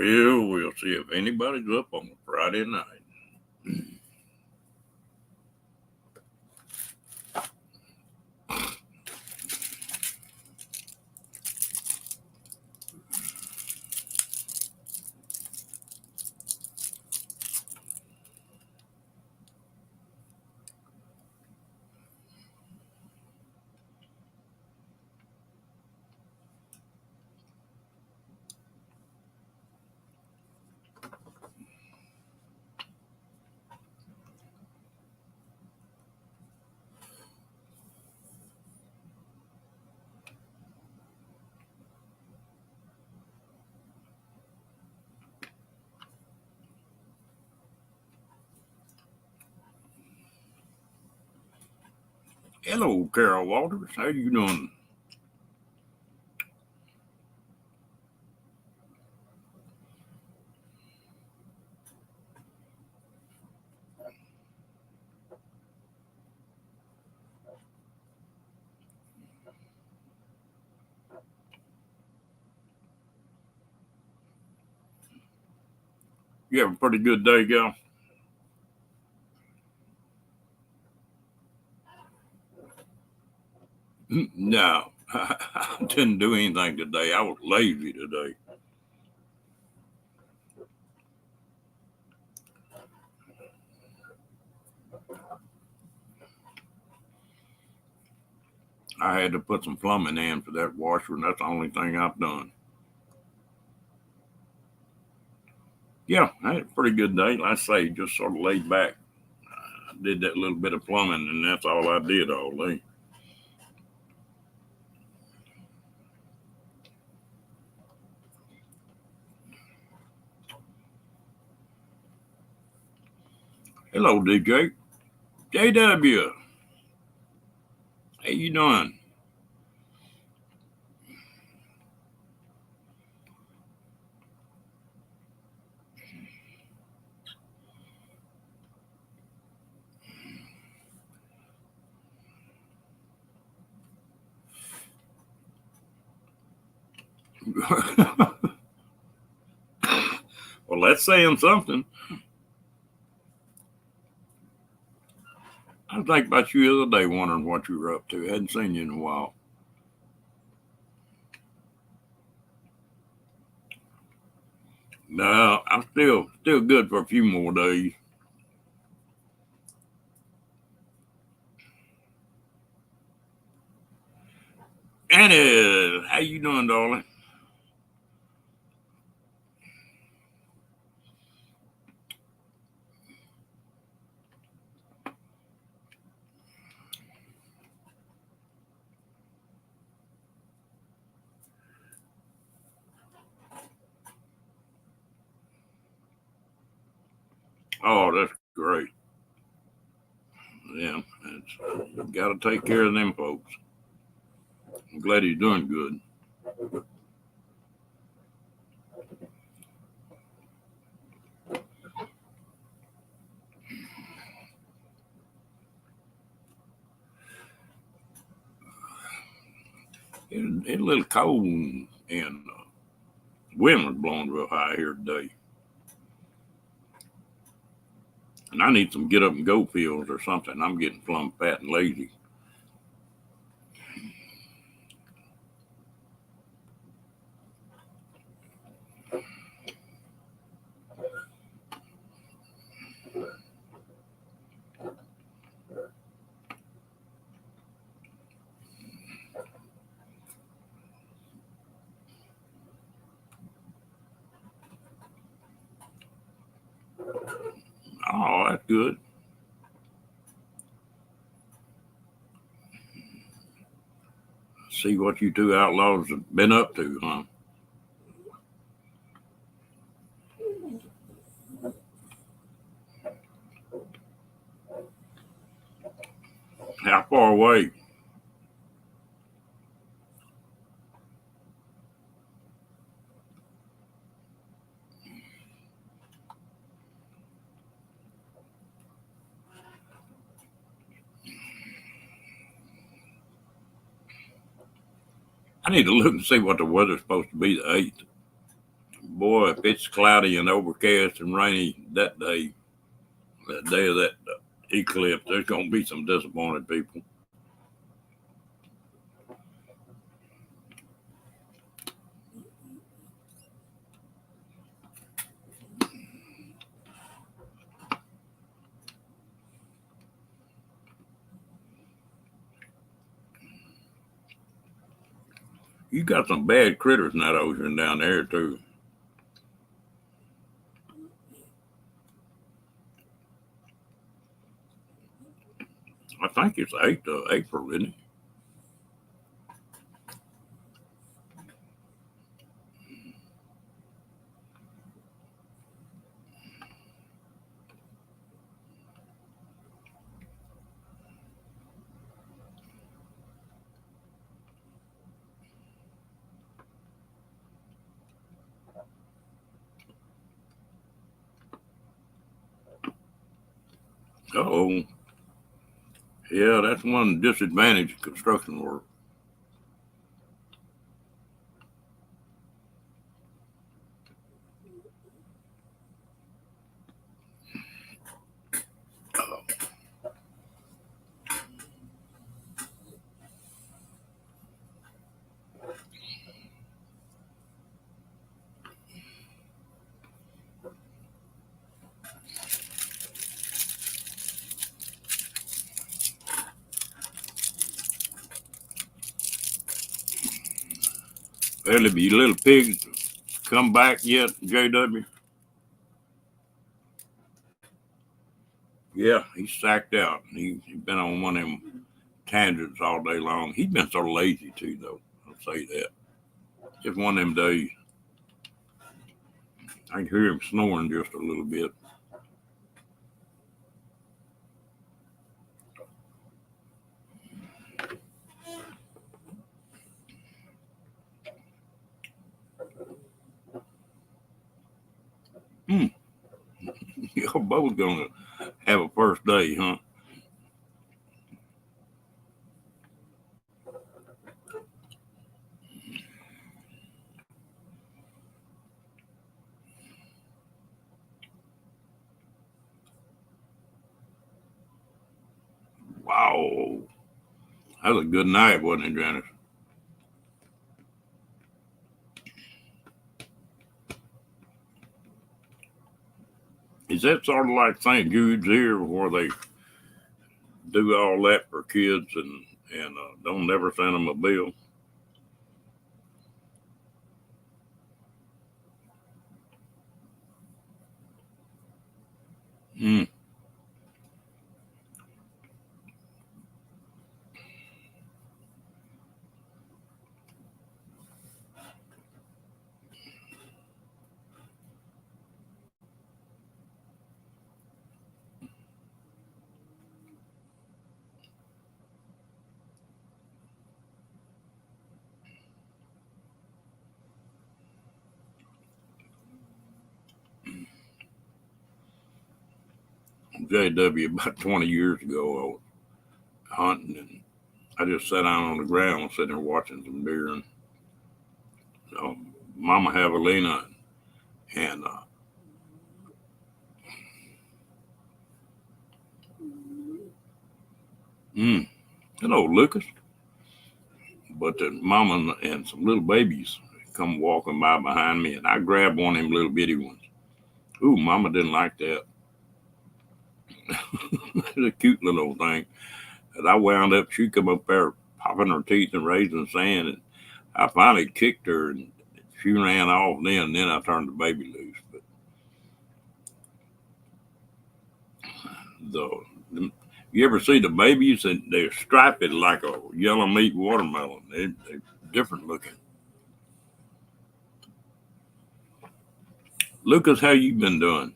Well, we'll see if anybody's up on a Friday night. Hello, Carol Walters. How you doing? You have a pretty good day, gal? No, I didn't do anything today. I was lazy today. I had to put some plumbing in for that washer, and that's the only thing I've done. Yeah, I had a pretty good day. Like I say, just sort of laid back. I did that little bit of plumbing, and that's all I did all day. Hello, DJ. JW. How you doing? Well, that's saying something. I was thinking about you the other day, wondering what you were up to. Hadn't seen you in a while. No, I'm still good for a few more days. Annie, how you doing, darling? Oh, that's great. Yeah, got to take care of them folks. I'm glad he's doing good. It's a little cold, and wind was blowing real high here today. And I need some get up and go pills or something. I'm getting plumb fat and lazy. Oh, that's good. See what you two outlaws have been up to, huh? How far away? I need to look and see what the weather's supposed to be the 8th. boy, if it's cloudy and overcast and rainy that day of that eclipse, there's going to be some disappointed people. You got some bad critters in that ocean down there too. I think it's 8th of April, isn't it? Oh, yeah, that's one disadvantage of construction work. Well, if you little pigs come back yet, JW? Yeah, he's sacked out. He's been on one of them tangents all day long. He's been so lazy too, though. I'll say that. Just one of them days. I can hear him snoring just a little bit. Hmm. Y'all both gonna have a first day, huh? Wow. That was a good night, wasn't it, Janice? Is that sort of like St. Jude's here, where they do all that for kids and don't never send them a bill? Hmm. JW, about 20 years ago, I was hunting and I just sat down on the ground, sitting there watching some deer. And Mama Javelina and mm, hello, Lucas. But the mama and some little babies come walking by behind me, and I grabbed one of them little bitty ones. Ooh, Mama didn't like that. It's a cute little old thing. And I wound up, she come up there popping her teeth and raising sand, and I finally kicked her, and she ran off. Then I turned the baby loose. But the you ever see the babies and they're striped like a yellow meat watermelon? They're different looking. Lucas, how you been doing?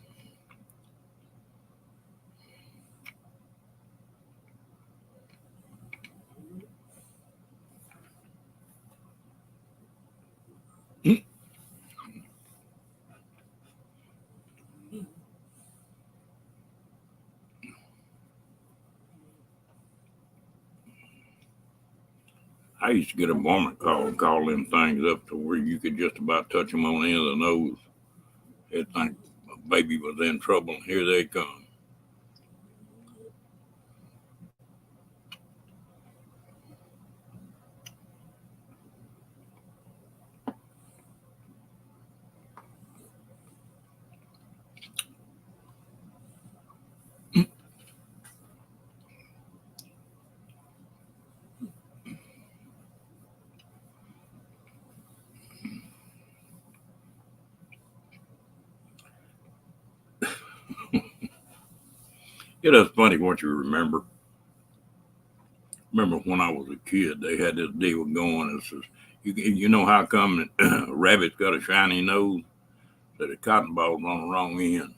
I used to get a varmint call and call them things up to where you could just about touch them on the end of the nose. They'd think a baby was in trouble, and here they come. It is funny what you remember. Remember when I was a kid, they had this deal going. It says, you know how come a rabbit's got a shiny nose? That the cotton ball's on the wrong end.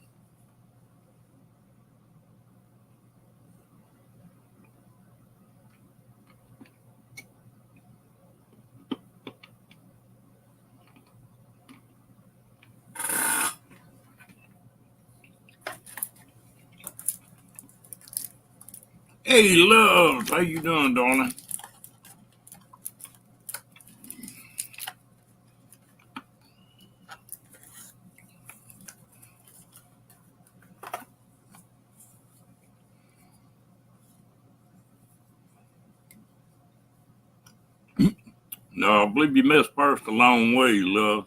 Hey, Loves, how you doing, darling? No, I believe you missed first a long way, love.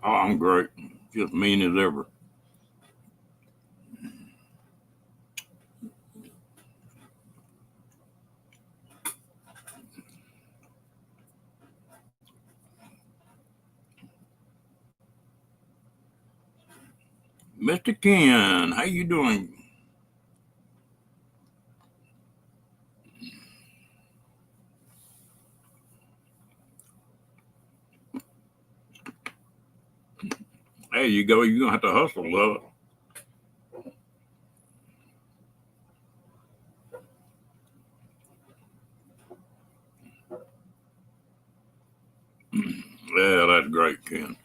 Oh, I'm great. Just mean as ever. Mr. Ken, how you doing? There you go. You're going to have to hustle, love. Yeah, that's great, Ken.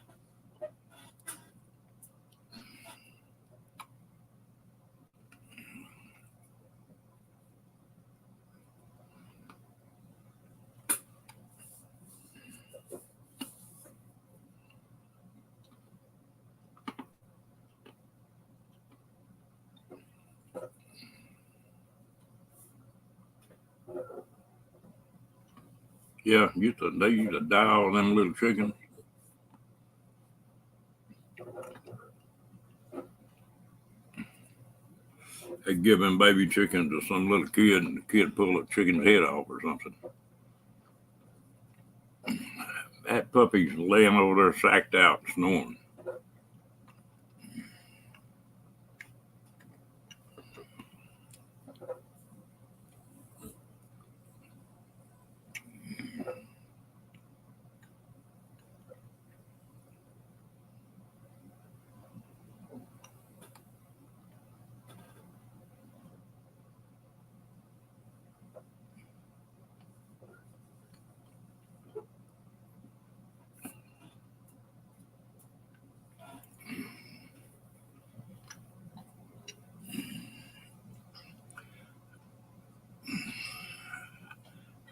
Yeah, they used to die all them little chickens. They give them baby chickens to some little kid, and the kid pull a chicken's head off or something. That puppy's laying over there sacked out, snoring.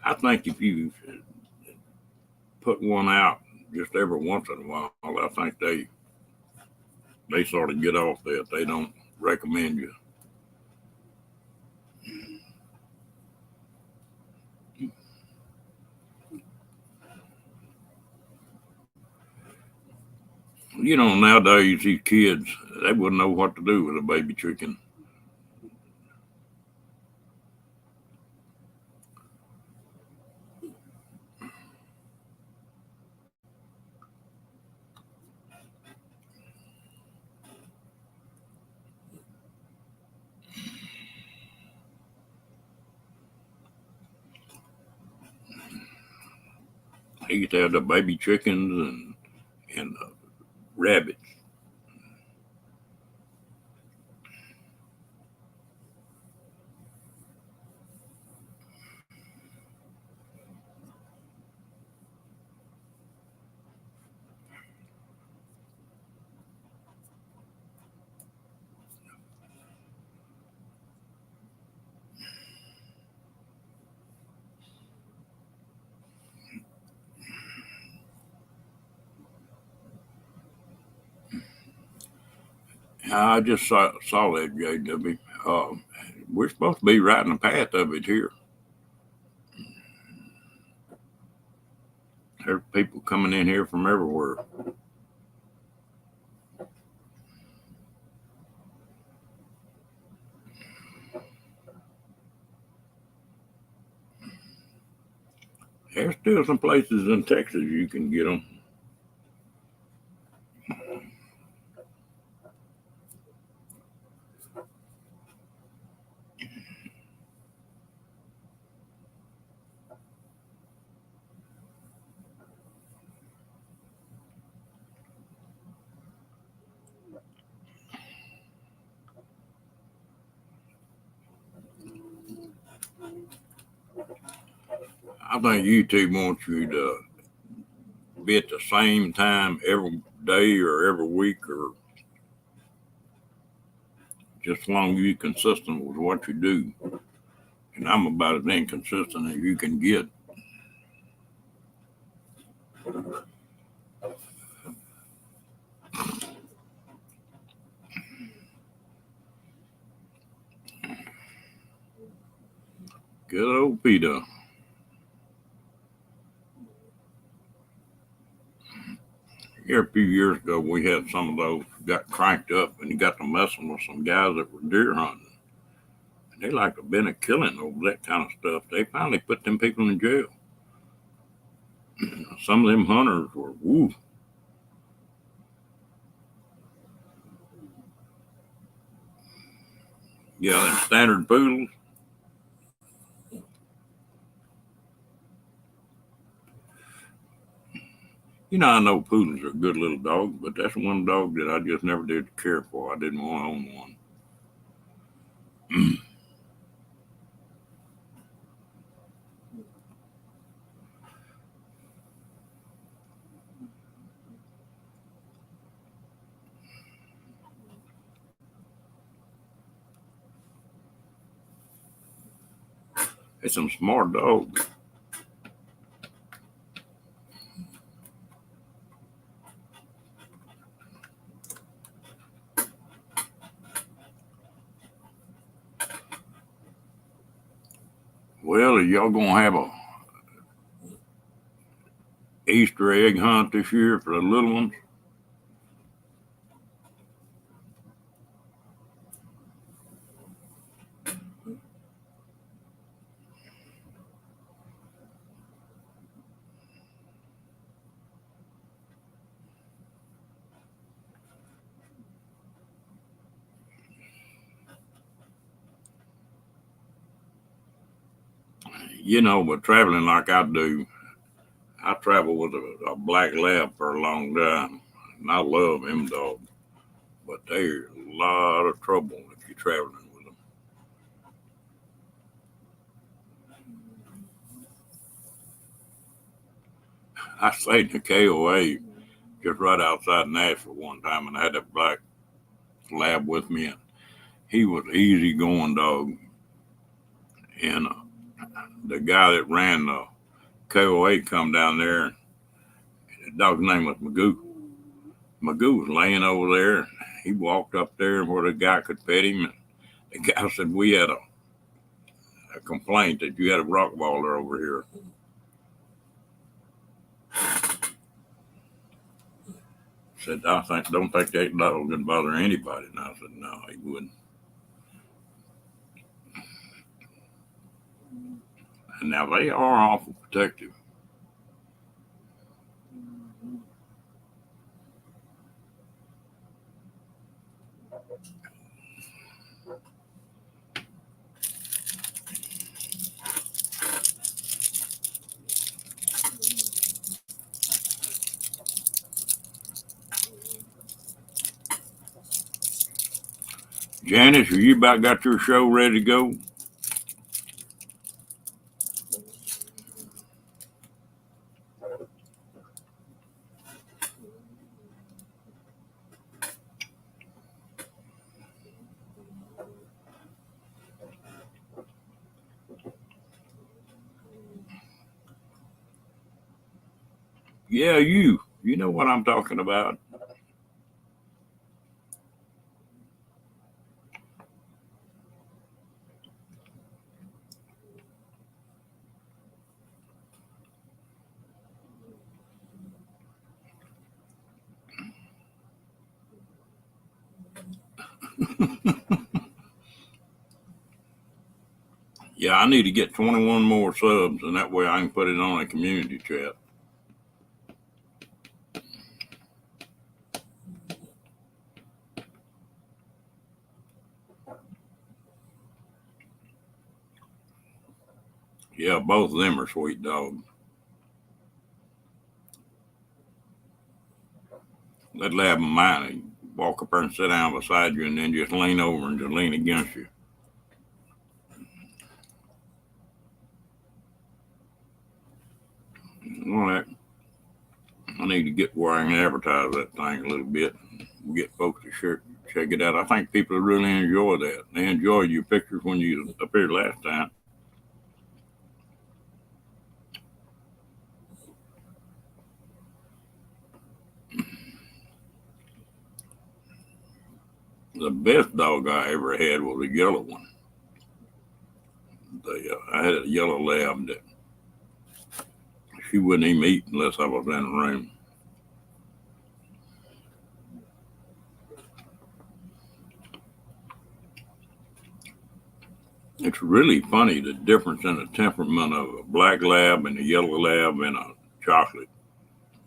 I think if you put one out just every once in a while, I think they sort of get off that. They don't recommend you. You know, nowadays these kids they wouldn't know what to do with a baby chicken. They used to have the baby chickens and rabbits. I just saw that, JW. We're supposed to be right in the path of it here. There's people coming in here from everywhere. There's still some places in Texas you can get them. I think YouTube wants you to be at the same time every day or every week, or just as long as you're consistent with what you do. And I'm about as inconsistent as you can get. Good old Peter. Here a few years ago, we had some of those got cranked up, and you got to messing with some guys that were deer hunting. And they like to been a killing over that kind of stuff. They finally put them people in jail. Some of them hunters were woo. Yeah, them standard poodles. I know poodles are good little dogs, but that's one dog that I just never did care for. I didn't want to own one. It's some smart dogs. Well, are y'all gonna have a Easter egg hunt this year for the little ones? But traveling like I do, I travel with a black lab for a long time, and I love them dogs. But they're a lot of trouble if you're traveling with them. I stayed in the KOA just right outside Nashville one time, and I had that black lab with me, and he was an easy going dog. And the guy that ran the KOA come down there, and the dog's name was Magoo. Magoo was laying over there. He walked up there where the guy could pet him, and the guy said, "We had a complaint that you had a rockwaller over here." Said, don't think that dog would bother anybody. And I said, no, he wouldn't. And now they are awful protective. Janice, have you about got your show ready to go? Yeah, you. You know what I'm talking about. Yeah, I need to get 21 more subs, and that way I can put it on a community chat. Yeah, both of them are sweet dogs. That lab of mine, walk up there and sit down beside you, and then just lean over and just lean against you. Well, I need to get where I can advertise that thing a little bit, and get folks to check it out. I think people really enjoy that. They enjoyed your pictures when you appeared last time. The best dog I ever had was a yellow one. I had a yellow lab that she wouldn't even eat unless I was in the room. It's really funny the difference in the temperament of a black lab and a yellow lab and a chocolate.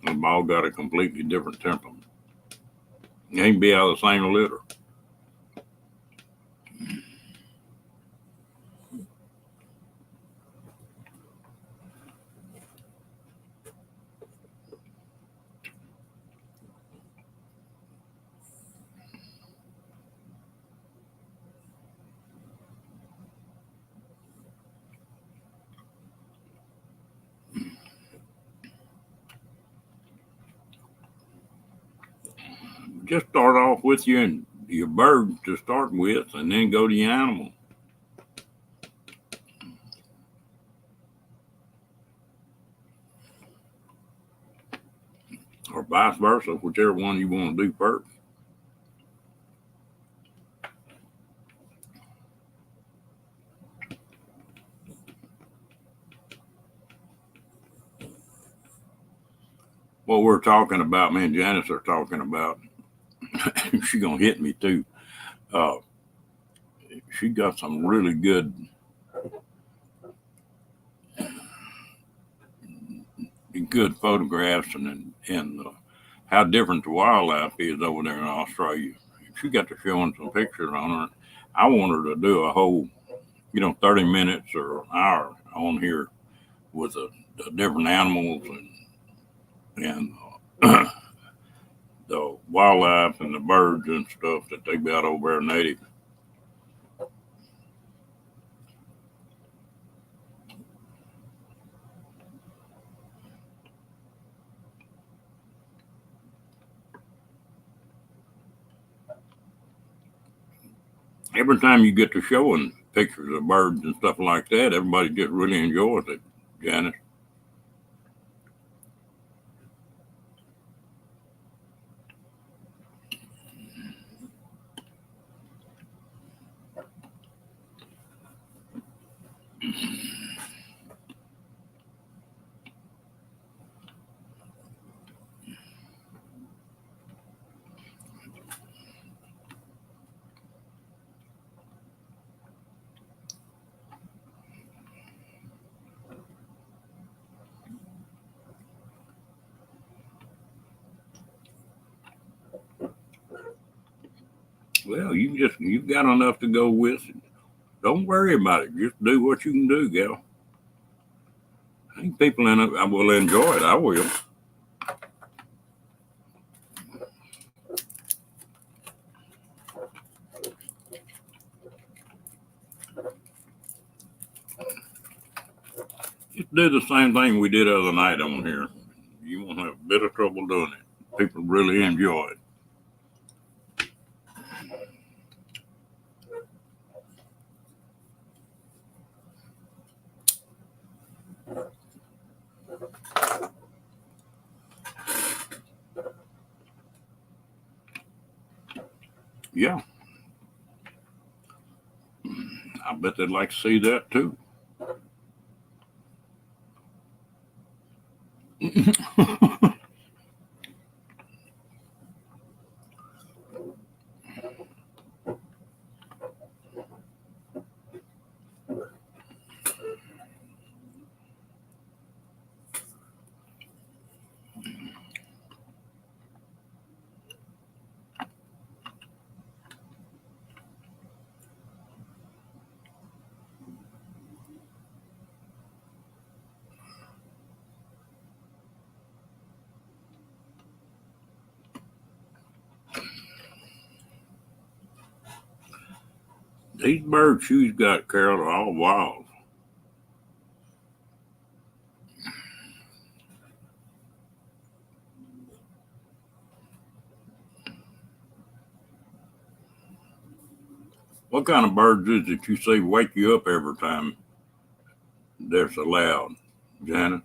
They've all got a completely different temperament. They ain't be out of the same litter. Just start off with your bird to start with, and then go to your animal. Or vice versa, whichever one you want to do first. What we're talking about, me and Janice are talking about, she's gonna hit me too. Uh, she got some really good photographs and how different the wildlife is over there in Australia. She got to showing some pictures on her. I want her to do a whole, 30 minutes or an hour on here with the different animals and the wildlife and the birds and stuff that they got over there native. Every time you get to showing pictures of birds and stuff like that, everybody just really enjoys it, Janice. Well, you've got enough to go with. Don't worry about it. Just do what you can do, gal. I think people in it will enjoy it. I will. Just do the same thing we did the other night on here. You won't have a bit of trouble doing it. People really enjoy it. Yeah, I bet they'd like to see that too. These birds you've got, Carol, are all wild. What kind of birds is it you say wake you up every time they're so loud, Janet?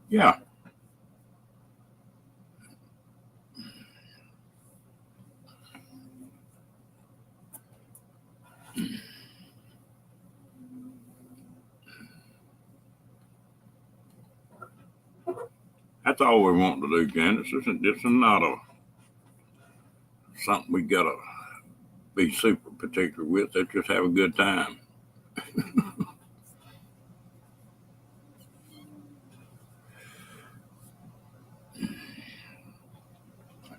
Yeah, that's all we want to do, Janet. This is not something we gotta be super particular with. Let's just have a good time.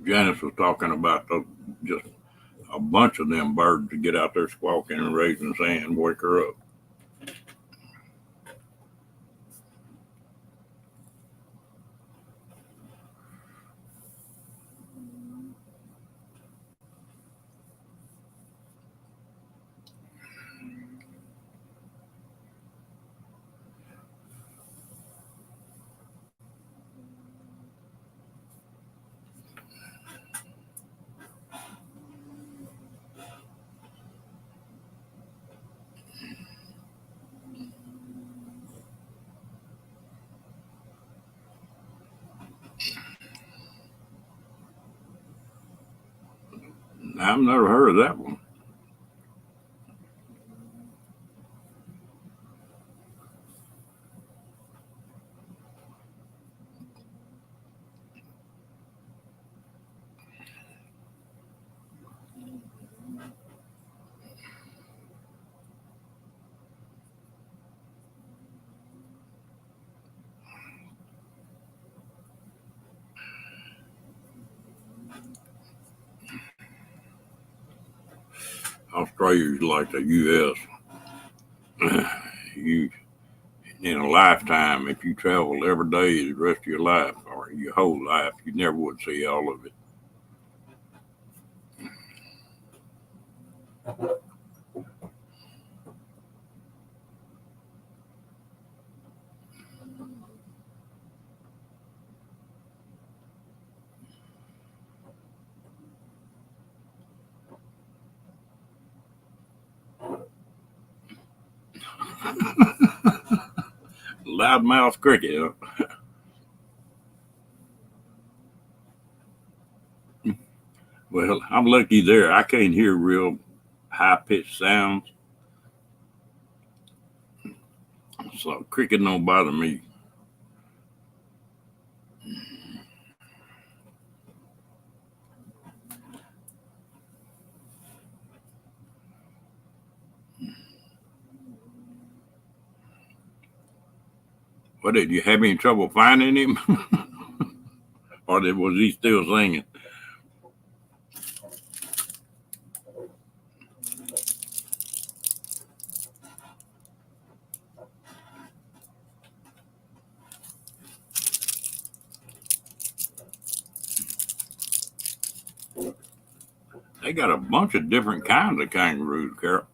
Janice was talking about just a bunch of them birds to get out there squawking and raising sand, wake her up. I've never heard of that one. Australia's like the U.S. You in a lifetime, if you travel every day the rest of your life or your whole life, you never would see all of it. Loudmouth cricket. Huh? Well, I'm lucky there. I can't hear real high pitched sounds, so cricket don't bother me. What did you have any trouble finding him, or was he still singing? They got a bunch of different kinds of kangaroos, Carol.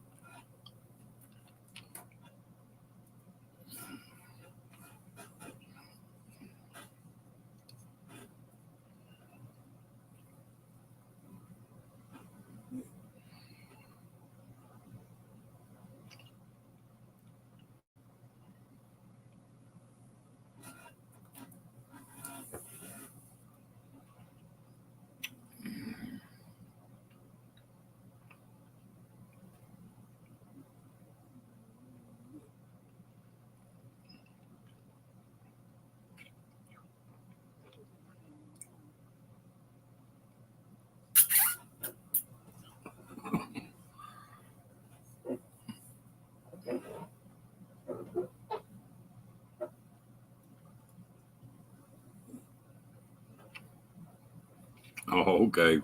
Oh, okay.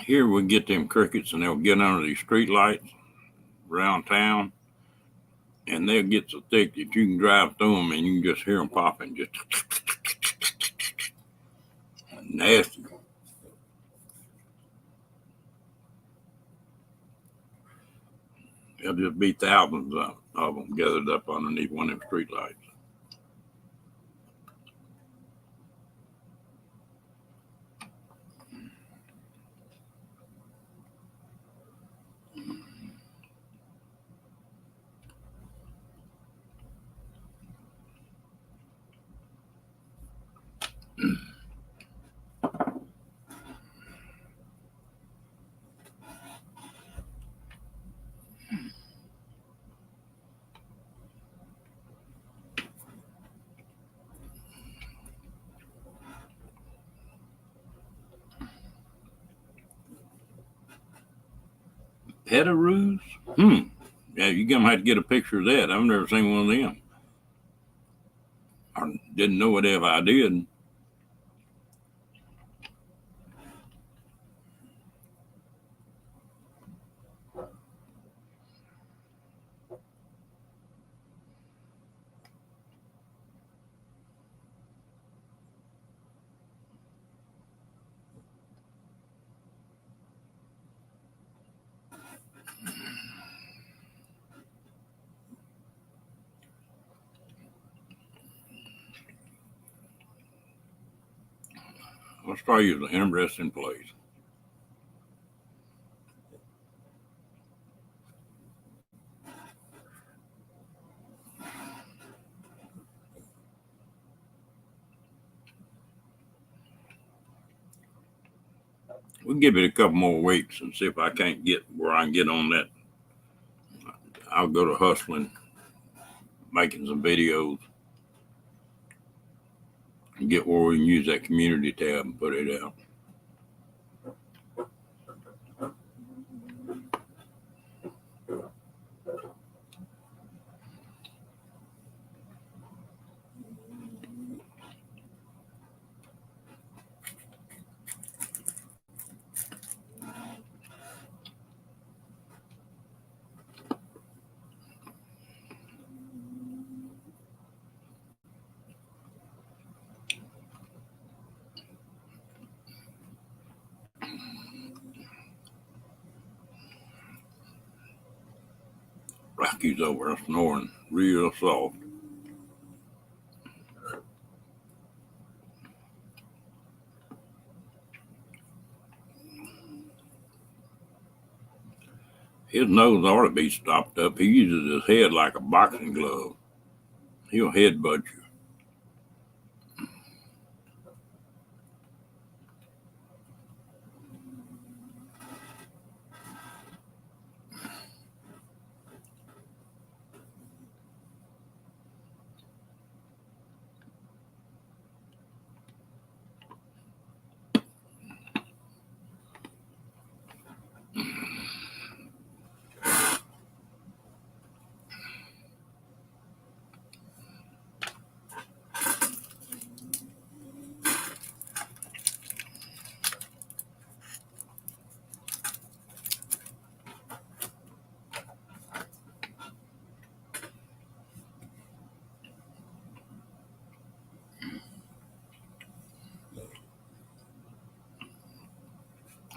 Here we get them crickets and they'll get under these street lights around town, and they'll get so thick that you can drive through them and you can just hear them popping, just nasty. There'll just be thousands of them gathered up underneath one of them street lights. Petaroos? Yeah, you're gonna have to get a picture of that. I've never seen one of them. I didn't know it if I did. Australia is an interesting place. We'll give it a couple more weeks and see if I can't get where I can get on that. I'll go to hustling, making some videos, and get where we can use that community tab and put it out. Rocky's over there snoring real soft. His nose ought to be stopped up. He uses his head like a boxing glove. He'll headbutt you.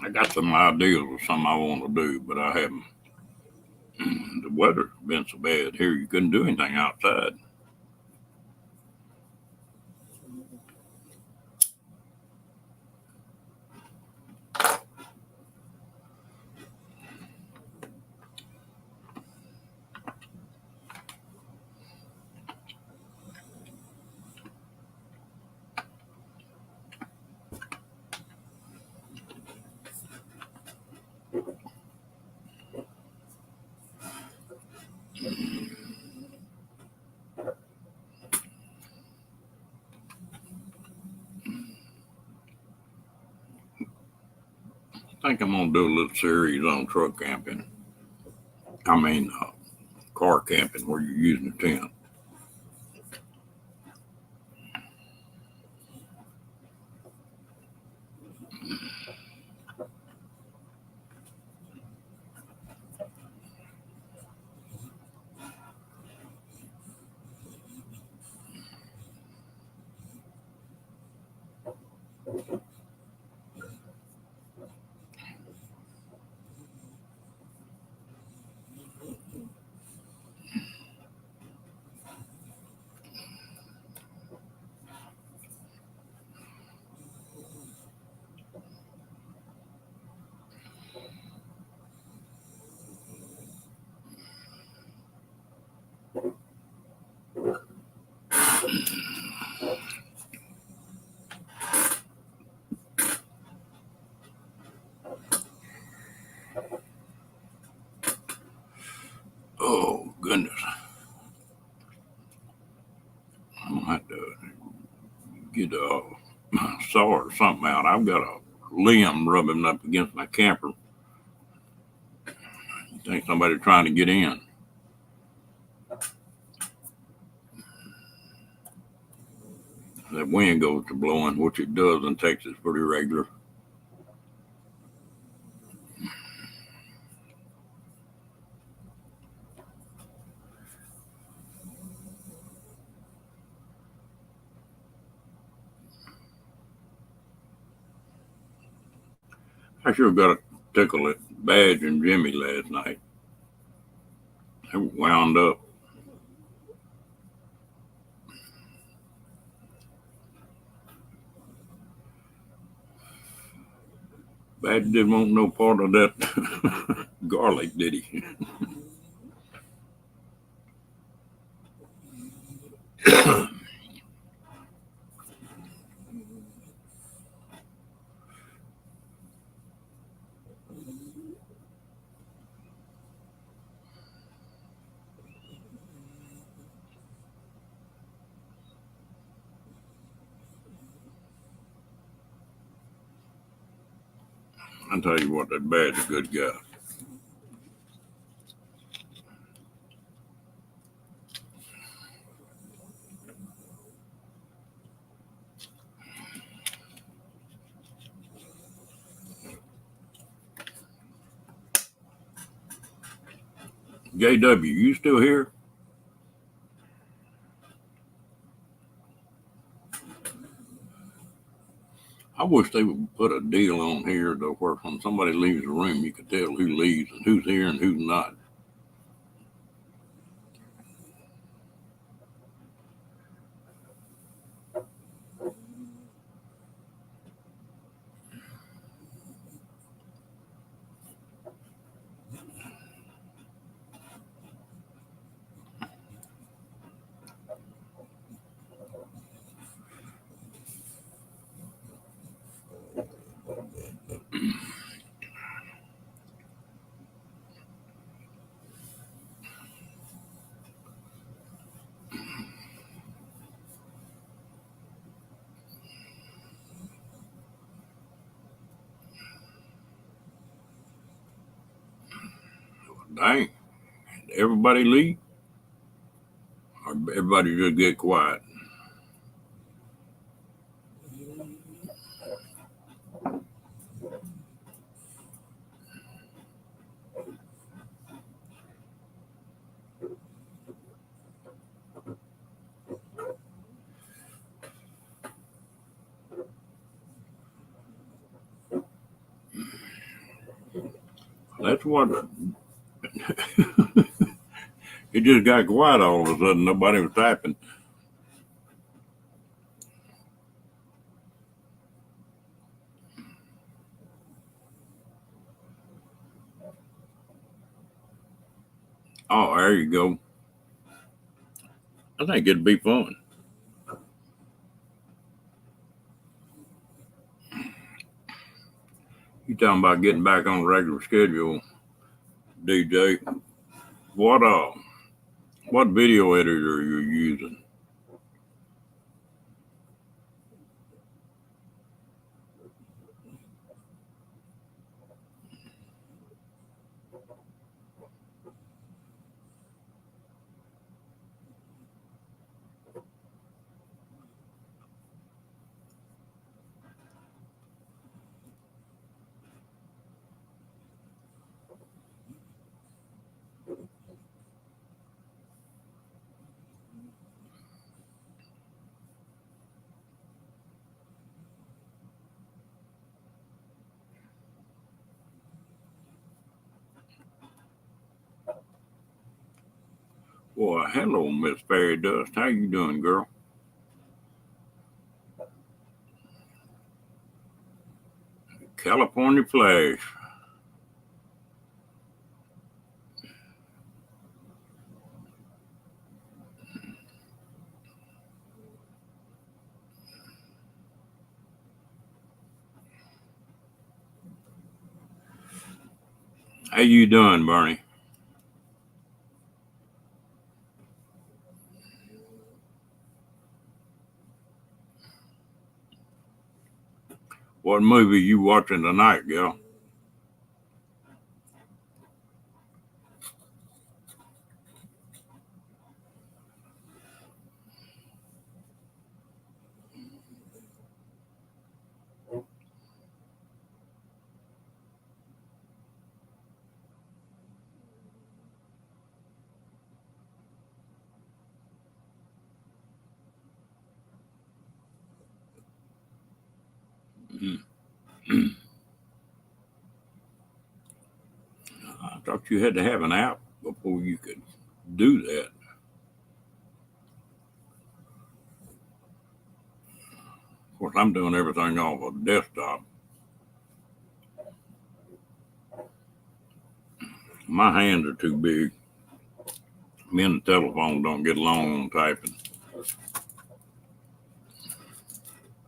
I got some ideas of something I want to do, but I haven't. The weather's been so bad here, you couldn't do anything outside. I think I'm gonna do a little series on truck camping. I mean, car camping where you're using a tent. get a saw or something out. I've got a limb rubbing up against my camper. I think somebody's trying to get in. That wind goes to blowing, which it does in Texas pretty regular. I sure got a tickle at Badge and Jimmy last night. They were wound up. Badge didn't want no part of that garlic, did he? I tell you what, that Badge is a good guy. JW, you still here? I wish they would put a deal on here to where when somebody leaves the room, you could tell who leaves and who's here and who's not. Dang, everybody leave? Or everybody just get quiet? That's what it just got quiet all of a sudden. Nobody was typing. Oh, there you go. I think it'd be fun. You talking about getting back on the regular schedule, DJ? What video editor are you using? Well, hello, Miss Fairy Dust. How you doing, girl? California Flash. How you doing, Bernie? What movie you watching tonight, girl? I thought you had to have an app before you could do that. Of course, I'm doing everything off a desktop. My hands are too big. Me and the telephone don't get along on typing.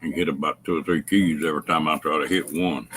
I hit about 2 or 3 keys every time I try to hit one.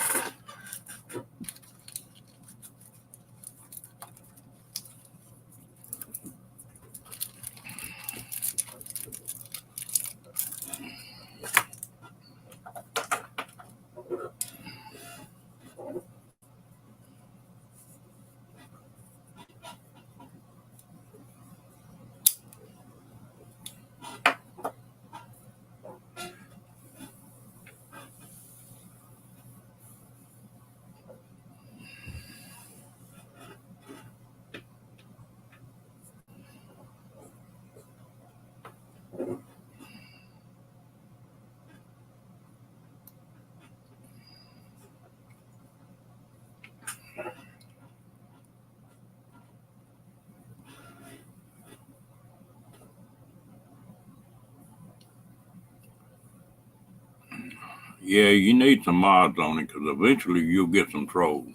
Yeah, you need some mods on it because eventually you'll get some trolls.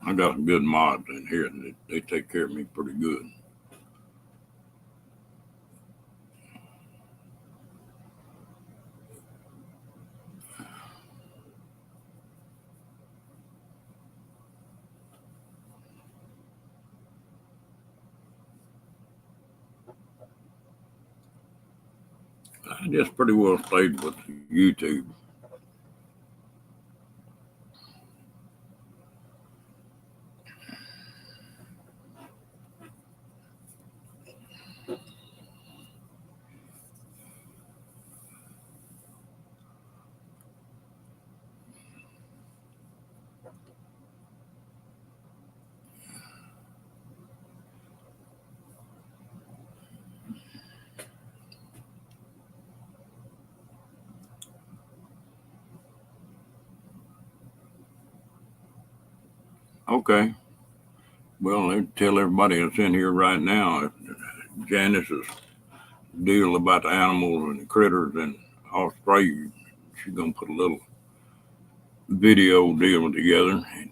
I got some good mods in here and they take care of me pretty good. I just pretty well stayed with YouTube. Okay. Well, they tell everybody that's in here right now, Janice's deal about the animals and the critters in Australia, she's going to put a little video deal together. And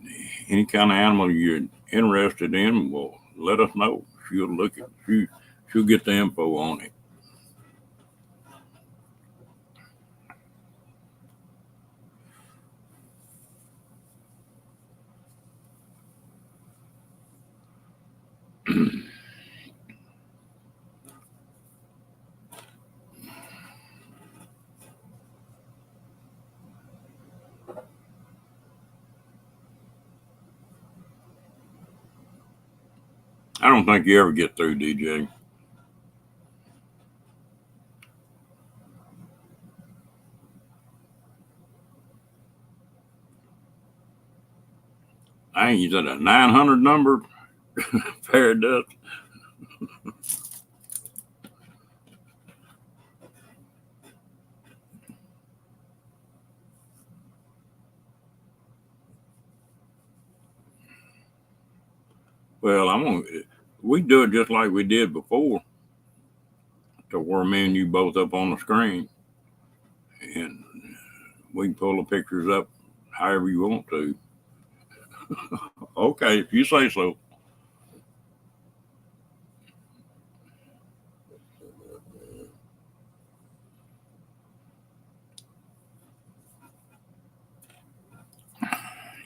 any kind of animal you're interested in, well, let us know. She'll look at she'll get the info on it. I don't think you ever get through, DJ. I ain't using a 900 number paired up. Well, we do it just like we did before, to where me and you both up on the screen, and we can pull the pictures up however you want to. Okay, if you say so.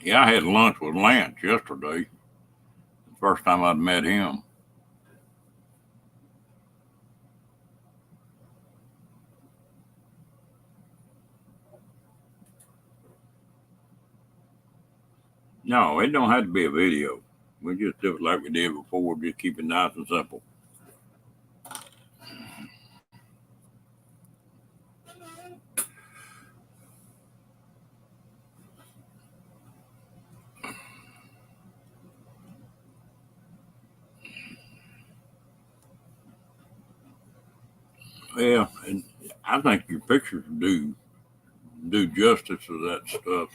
Yeah, I had lunch with Lance yesterday. First time I'd met him. No, it don't have to be a video. We just do it like we did before. Just keep it nice and simple. Yeah, and I think your pictures do justice to that stuff.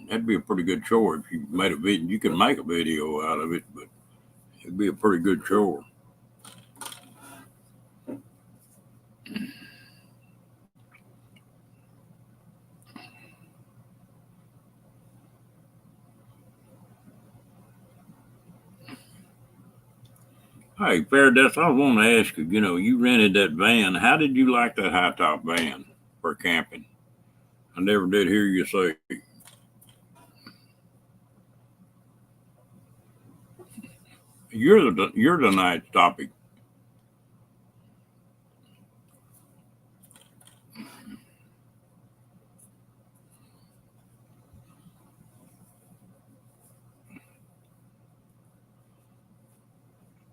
That'd be a pretty good chore if you made a video. You can make a video out of it, but it'd be a pretty good chore. Hey, Faradess, I want to ask you. You rented that van. How did you like that high top van for camping? I never did hear you say. You're tonight's topic.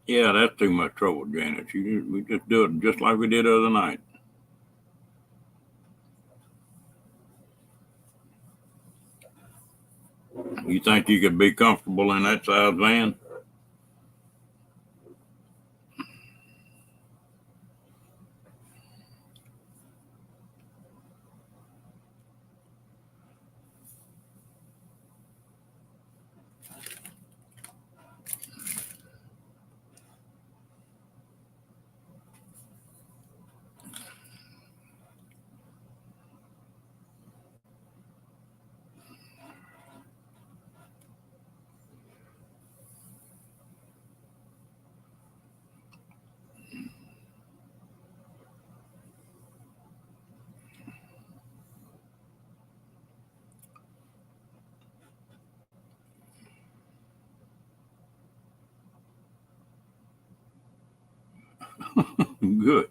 Yeah, that's too much trouble, Janet. We just do it just like we did the other night. You think you could be comfortable in that size van? Good.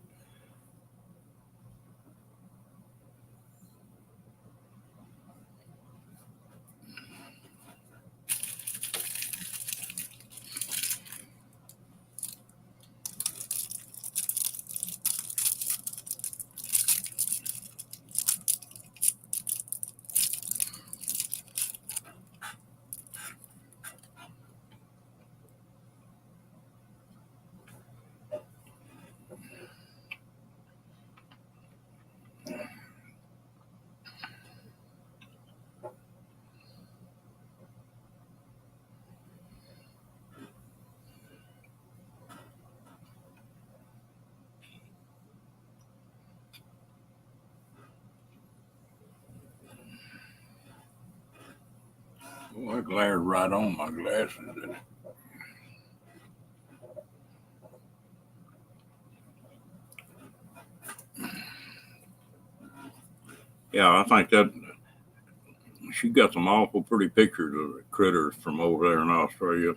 Well, I glared right on my glasses. Yeah, I think that she got some awful pretty pictures of the critters from over there in Australia.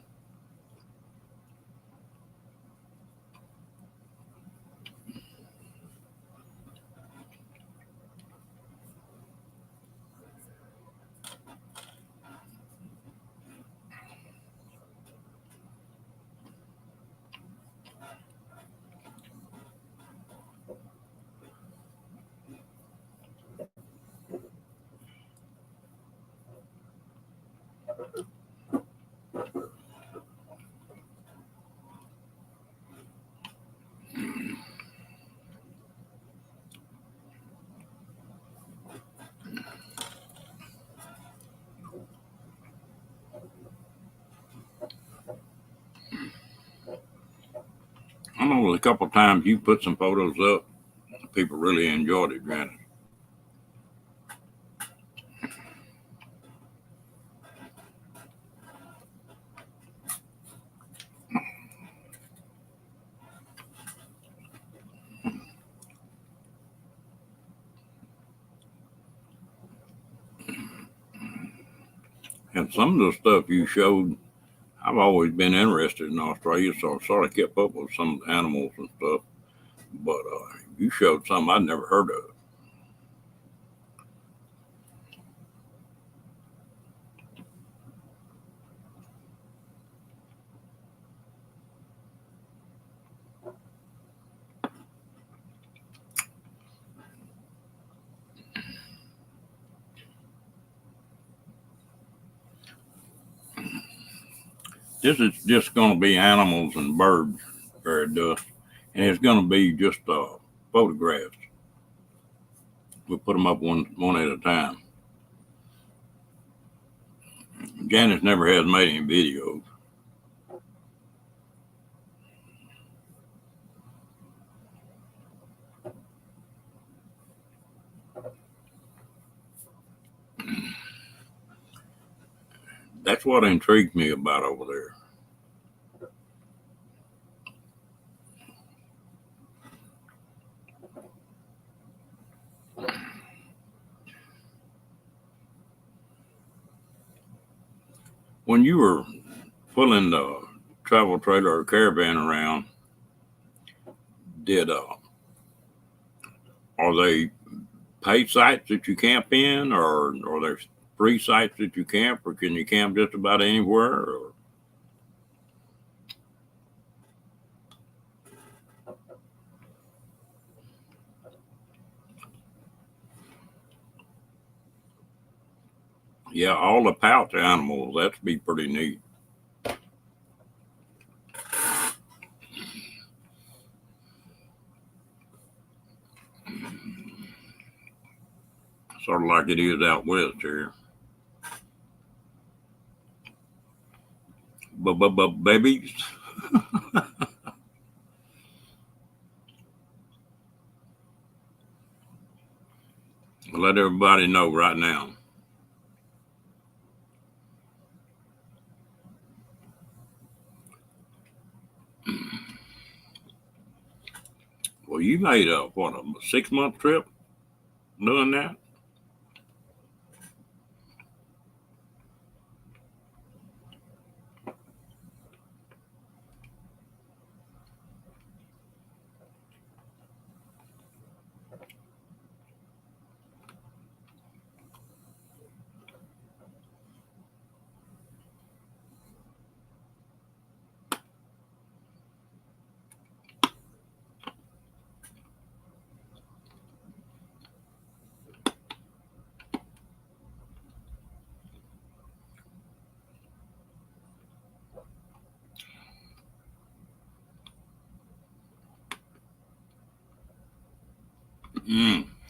I know a couple of times you put some photos up. People really enjoyed it, Janet. And some of the stuff you showed, I've always been interested in Australia, so I sort of kept up with some of the animals and stuff. But you showed something I'd never heard of. This is just going to be animals and birds, fairy dust, and it's going to be just photographs. We'll put them up one at a time. Janice never has made any videos. That's what intrigues me about over there. When you were pulling the travel trailer or caravan around, did are they paid sites that you camp in, or are there free sites that you camp, or can you camp just about anywhere? Or? Yeah, all the pouch animals, that'd be pretty neat. Sort of like it is out west here. Babies. Let everybody know right now. Well, you made a 6-month trip doing that?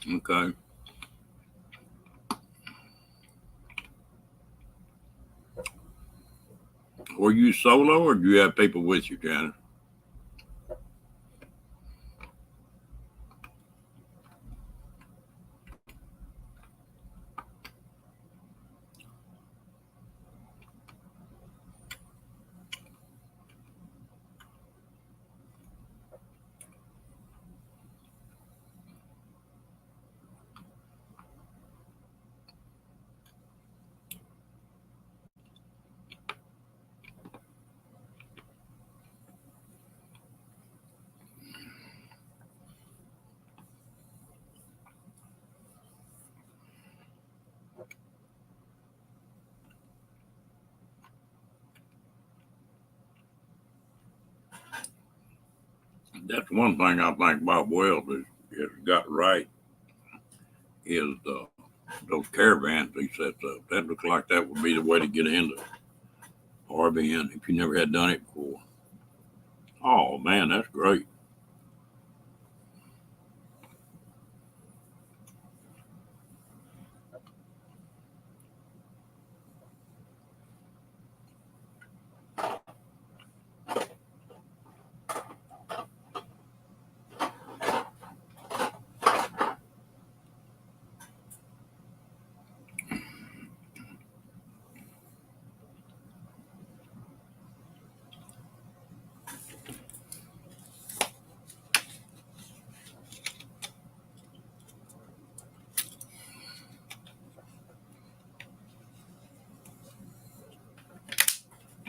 Okay. Were you solo, or do you have people with you, Janet? That's one thing I think Bob Wells has got right is those caravans he sets up. That looks like that would be the way to get into RVing if you never had done it before. Oh man, that's great.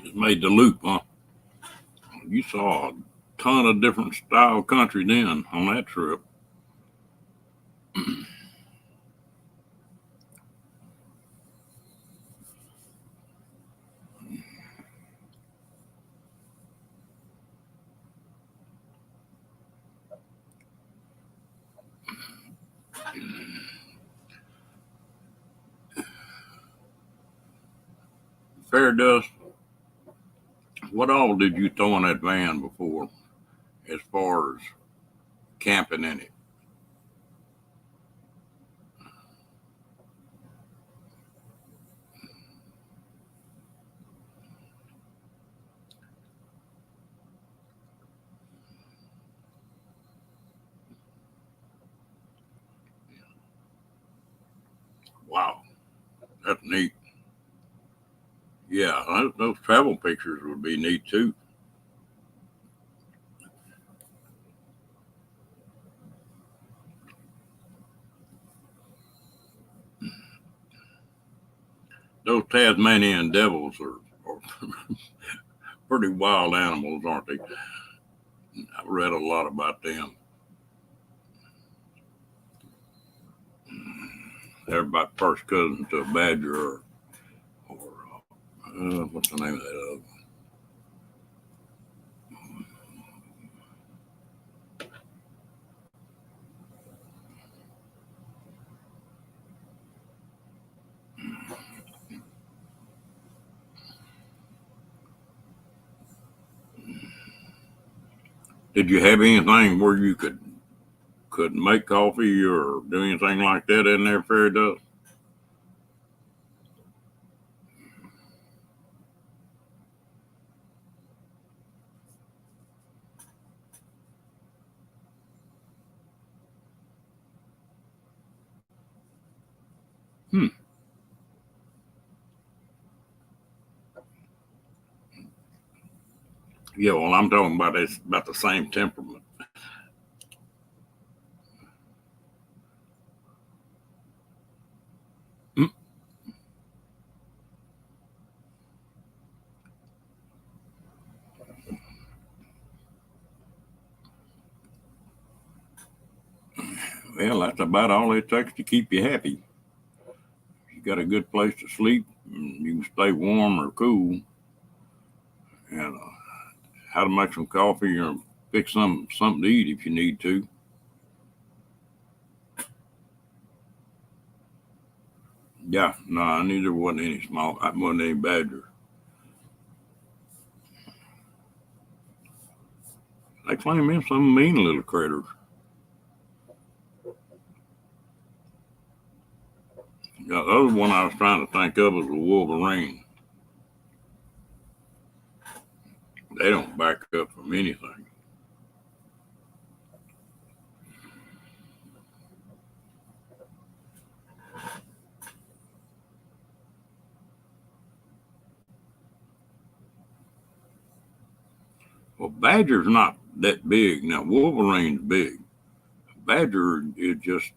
Just made the loop, huh? You saw a ton of different style country then on that trip. Fair dust. What all did you throw in that van before, as far as camping in it? Wow, that's neat. Yeah, those travel pictures would be neat too. Those Tasmanian devils are pretty wild animals, aren't they? I've read a lot about them. They're about first cousin to a badger, or what's the name of that? Did you have anything where you could make coffee or do anything like that in there, fairy dust? Hmm. Yeah, well, I'm talking about it's about the same temperament. Hmm. Well, that's about all it takes to keep you happy. You got a good place to sleep, and you can stay warm or cool, and how to make some coffee or fix something to eat if you need to. Yeah, no, neither wasn't any small. I wasn't any badger. They claim in some mean little critters. Yeah, the other one I was trying to think of was a wolverine. They don't back up from anything. Well, badger's not that big. Now, wolverine's big. Badger is just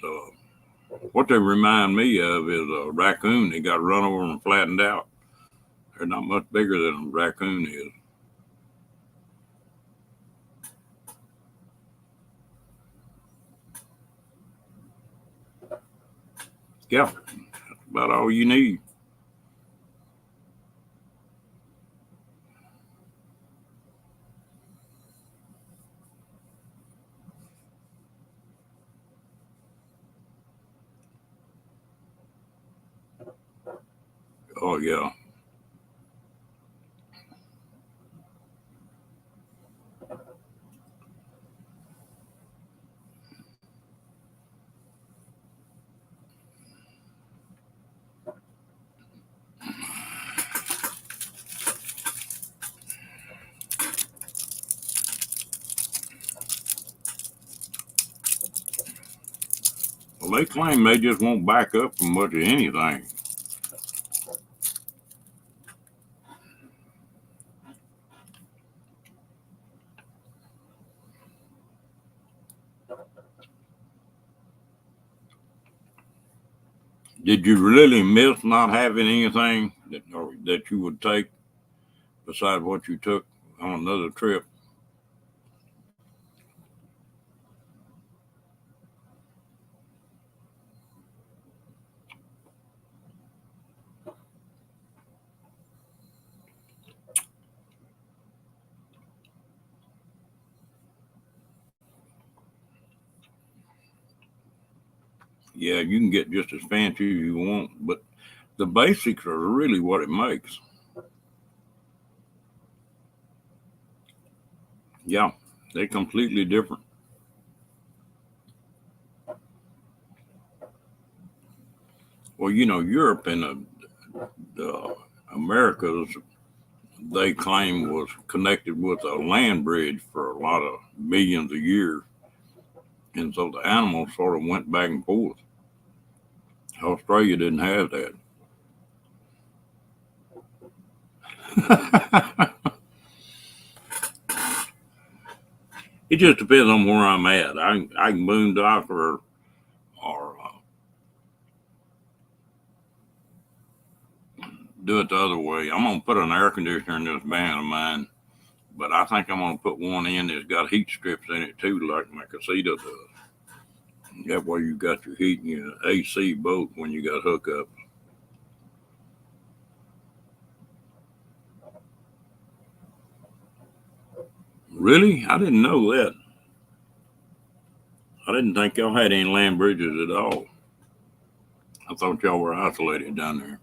what they remind me of is a raccoon that got run over and flattened out. They're not much bigger than a raccoon is. Yeah, that's about all you need. Oh yeah. Well, they claim they just won't back up from much of anything. Did you really miss not having anything that you would take besides what you took on another trip? Yeah, you can get just as fancy as you want, but the basics are really what it makes. Yeah, they're completely different. Well, Europe and the Americas, they claim was connected with a land bridge for a lot of millions of years. And so the animals sort of went back and forth. Australia didn't have that. It just depends on where I'm at. I can boondock or do it the other way. I'm gonna put an air conditioner in this van of mine, but I think I'm gonna put one in that's got heat strips in it too, like my casita does. That way you got your heat and your AC both when you got hookups. Really? I didn't know that. I didn't think y'all had any land bridges at all. I thought y'all were isolated down there.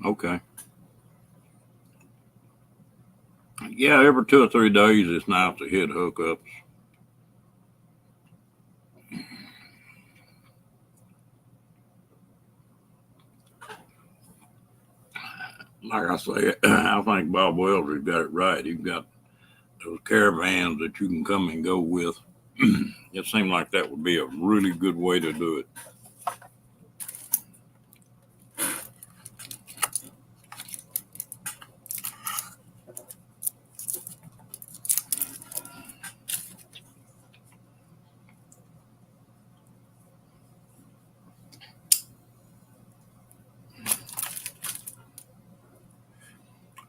Okay. Yeah, every 2 or 3 days it's nice to hit hookups. Like I say, I think Bob Wells has got it right. You've got those caravans that you can come and go with. It seemed like that would be a really good way to do it.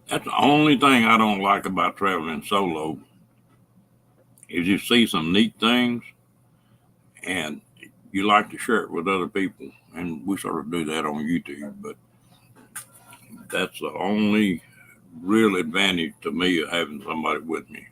That's the only thing I don't like about traveling solo is you see some neat things and you like to share it with other people. And we sort of do that on YouTube, but that's the only real advantage to me of having somebody with me.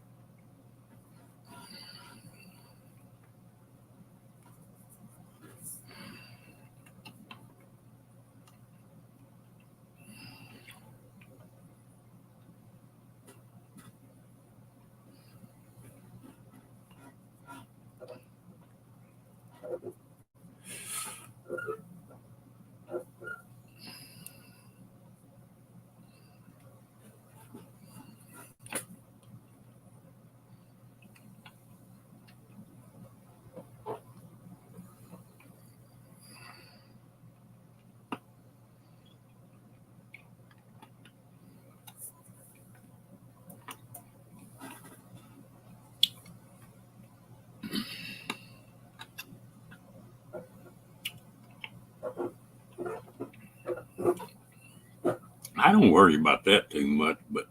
I don't worry about that too much, but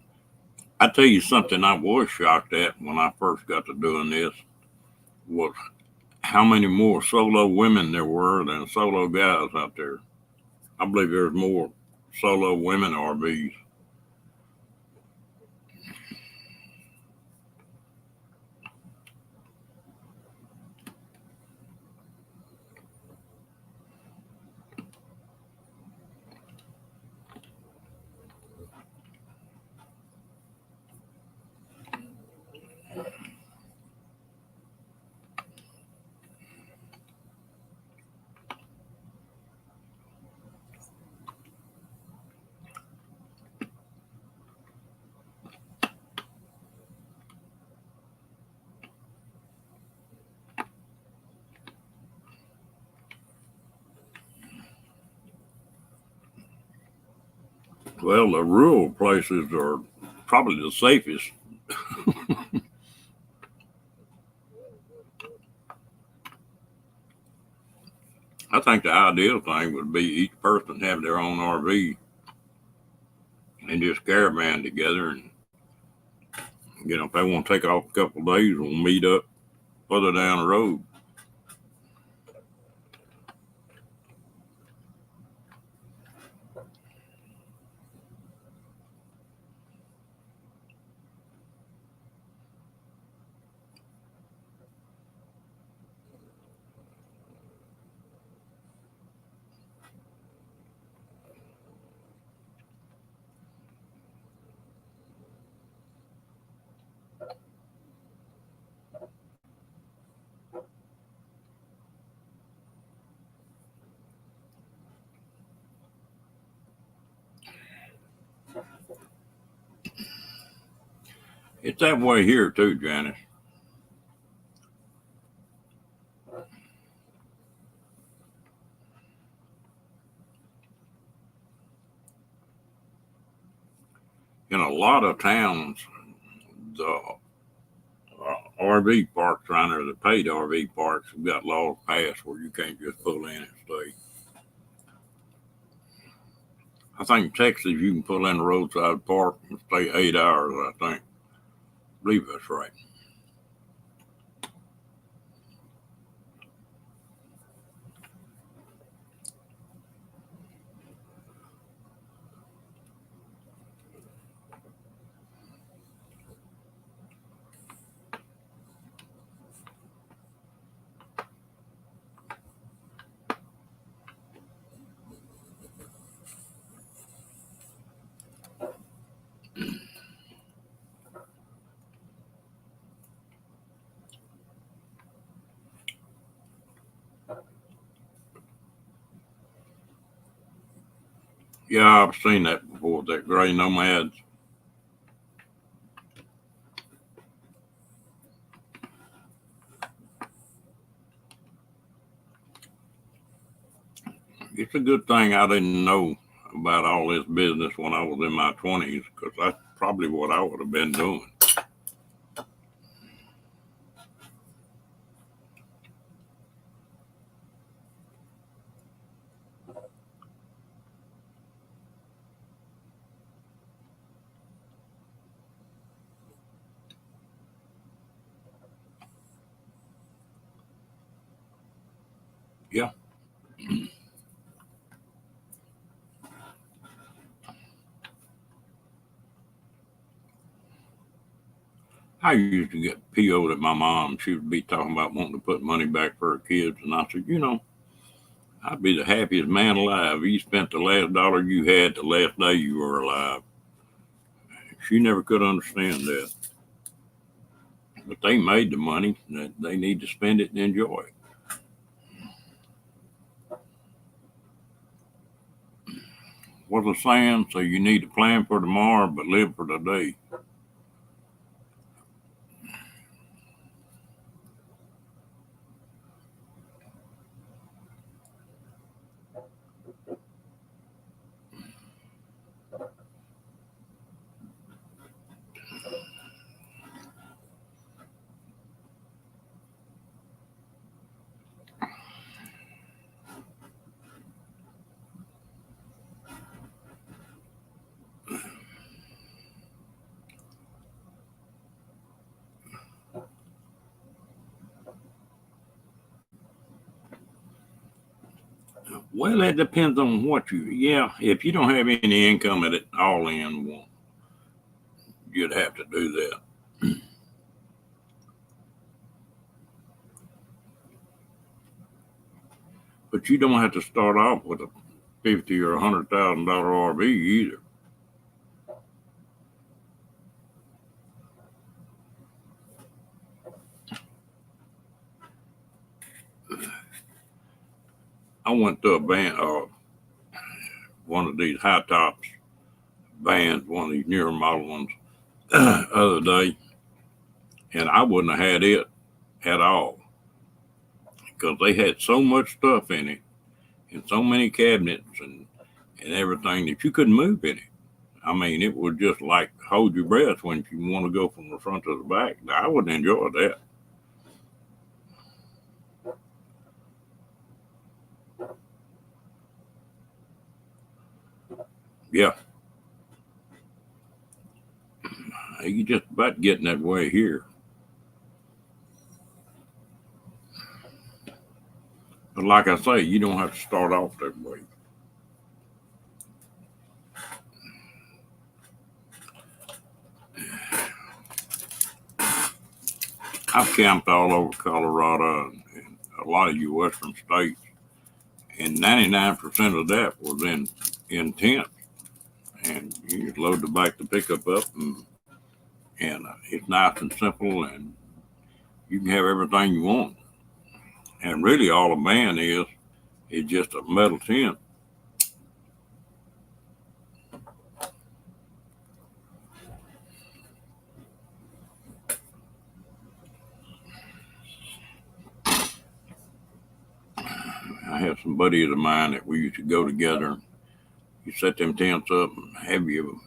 I tell you something I was shocked at when I first got to doing this was how many more solo women there were than solo guys out there. I believe there's more solo women RVs. Well, the rural places are probably the safest. I think the ideal thing would be each person have their own RV and just caravan together. And, if they want to take off a couple of days, we'll meet up further down the road. It's that way here too, Janice. In a lot of towns, the RV parks around there, the paid RV parks, have got laws passed where you can't just pull in and stay. I think Texas, you can pull in the roadside park and stay 8 hours, I think. I believe that's right. Yeah, I've seen that before, that gray nomads. It's a good thing I didn't know about all this business when I was in my 20s, because that's probably what I would have been doing. Yeah. I used to get PO'd at my mom. She would be talking about wanting to put money back for her kids. And I said, I'd be the happiest man alive. You spent the last dollar you had the last day you were alive. She never could understand that. But they made the money. That they need to spend it and enjoy it. What's the saying? So you need to plan for tomorrow, but live for today. Well, it depends on what yeah, if you don't have any income at it all in, well, you'd have to do that. But you don't have to start off with a 50 or $100,000 RV either. I went to a band, one of these high tops bands, one of these newer model ones, other day, and I wouldn't have had it at all because they had so much stuff in it and so many cabinets and everything that you couldn't move in it. I mean, it was just like hold your breath when you want to go from the front to the back. I wouldn't enjoy that. Yeah, you just about getting that way here. But like I say, you don't have to start off that way. I've camped all over Colorado and a lot of you western states, and 99% of that was in tent. And you just load the back the pickup up, and it's nice and simple, and you can have everything you want. And really, all a van is just a metal tent. I have some buddies of mine that we used to go together. You set them tents up and have you.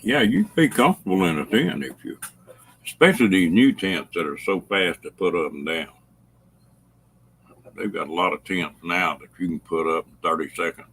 Yeah, you be comfortable in a tent if you, especially these new tents that are so fast to put up and down. They've got a lot of tents now that you can put up in 30 seconds.